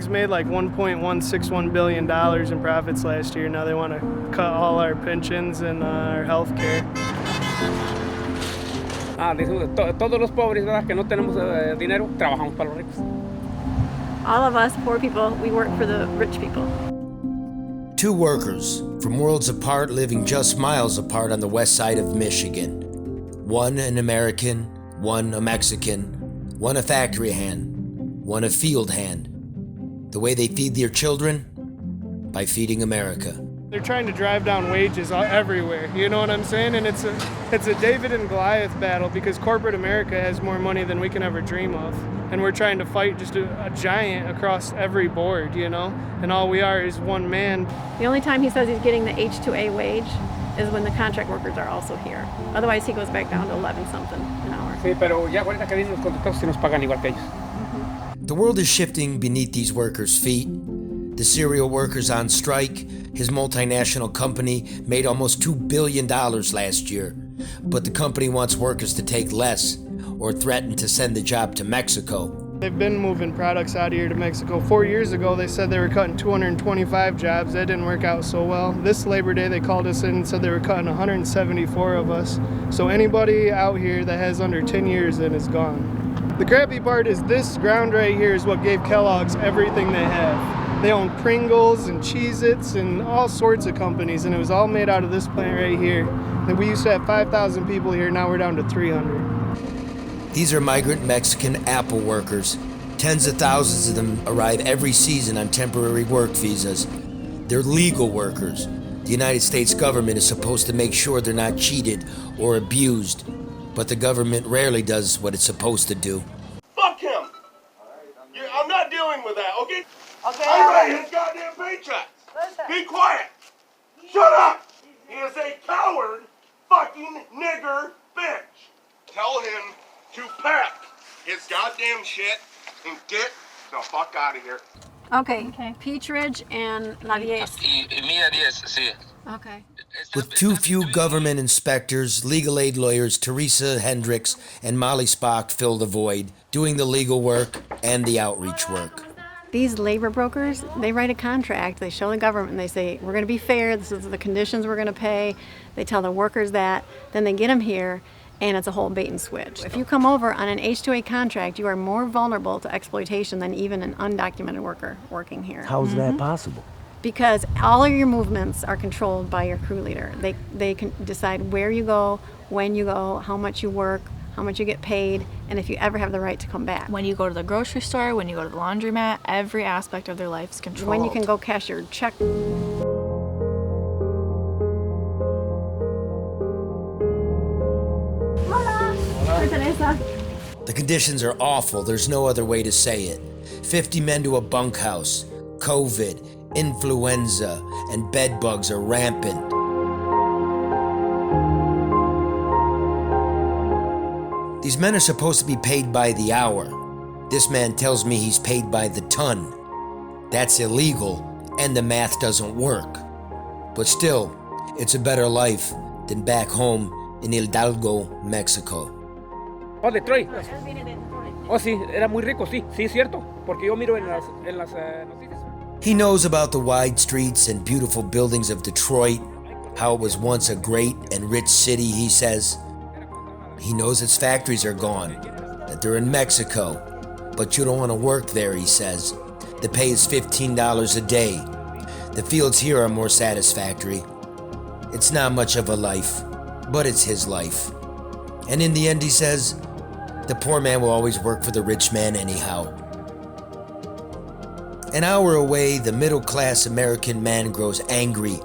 made like $1.161 billion in profits last year. Now they want to cut all our pensions and our health care. Todos los pobres, ¿verdad? Que no tenemos dinero, trabajamos para los ricos. All of us poor people, we work for the rich people. Two workers from worlds apart living just miles apart on the west side of Michigan. One an American, one a Mexican, one a factory hand, one a field hand. The way they feed their children? By feeding America. They're trying to drive down wages everywhere, you know what I'm saying? And it's a David and Goliath battle because corporate America has more money than we can ever dream of. And we're trying to fight just a giant across every board, you know? And all we are is one man. The only time he says he's getting the H-2A wage is when the contract workers are also here. Otherwise, he goes back down to 11-something an hour. Sí, pero ya ahorita que vienen los contratados sí nos pagan igual que ellos. The world is shifting beneath these workers' feet. The cereal workers on strike. His multinational company made almost $2 billion last year. But the company wants workers to take less or threaten to send the job to Mexico. They've been moving products out of here to Mexico. 4 years ago, they said they were cutting 225 jobs. That didn't work out so well. This Labor Day, they called us in and said they were cutting 174 of us. So anybody out here that has under 10 years in is gone. The crappy part is this ground right here is what gave Kellogg's everything they have. They own Pringles and Cheez-Its and all sorts of companies, and it was all made out of this plant right here. And we used to have 5,000 people here, now we're down to 300. These are migrant Mexican Apple workers. Tens of thousands of them arrive every season on temporary work visas. They're legal workers. The United States government is supposed to make sure they're not cheated or abused, but the government rarely does what it's supposed to do. Fuck him! I'm not dealing with that, okay? Okay. I write his goddamn paychecks. Listen. Be quiet. Shut up. He is a coward, fucking nigger bitch. Tell him to pack his goddamn shit and get the fuck out of here. Okay. Peach Ridge and La 10. Mía 10, sí. Okay. With too few government inspectors, legal aid lawyers Teresa Hendricks and Molly Spock fill the void, doing the legal work and the outreach work. These labor brokers, they write a contract, they show the government, and they say, we're going to be fair, this is the conditions we're going to pay. They tell the workers that, then they get them here, and it's a whole bait and switch. If you come over on an H-2A contract, you are more vulnerable to exploitation than even an undocumented worker working here. How is that possible? Because all of your movements are controlled by your crew leader. They can decide where you go, when you go, how much you work, how much you get paid, and if you ever have the right to come back. When you go to the grocery store, when you go to the laundromat, every aspect of their life is controlled. When you can go cash your check. The conditions are awful, there's no other way to say it. 50 men to a bunkhouse, COVID, influenza, and bed bugs are rampant. These men are supposed to be paid by the hour. This man tells me he's paid by the ton. That's illegal, and the math doesn't work. But still, it's a better life than back home in Hidalgo, Mexico. Oh, Detroit. Oh, sí, era muy rico, sí, sí, es cierto. Porque yo miro en las noticias. He knows about the wide streets and beautiful buildings of Detroit, how it was once a great and rich city, he says. He knows its factories are gone, that they're in Mexico, but you don't want to work there, he says. The pay is $15 a day. The fields here are more satisfactory. It's not much of a life, but it's his life. And in the end, he says, the poor man will always work for the rich man anyhow. An hour away, the middle-class American man grows angry,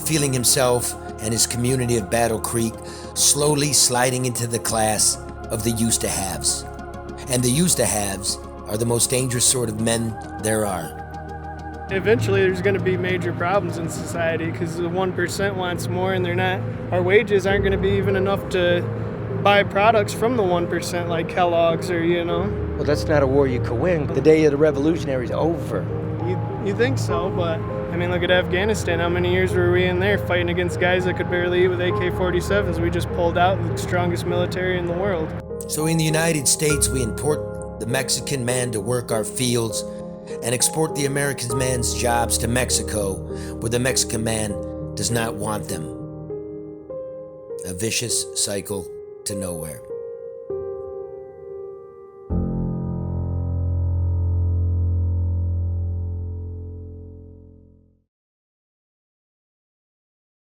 feeling himself and his community of Battle Creek slowly sliding into the class of the used-to-haves. And the used-to-haves are the most dangerous sort of men there are. Eventually there's going to be major problems in society because the 1% wants more and they're not. Our wages aren't going to be even enough to buy products from the 1% like Kellogg's or, you know. Well, that's not a war you could win. The day of the revolutionary is over. You think so, but I mean, look at Afghanistan. How many years were we in there fighting against guys that could barely eat with AK-47s? We just pulled out the strongest military in the world. So in the United States, we import the Mexican man to work our fields, and export the American man's jobs to Mexico, where the Mexican man does not want them. A vicious cycle to nowhere.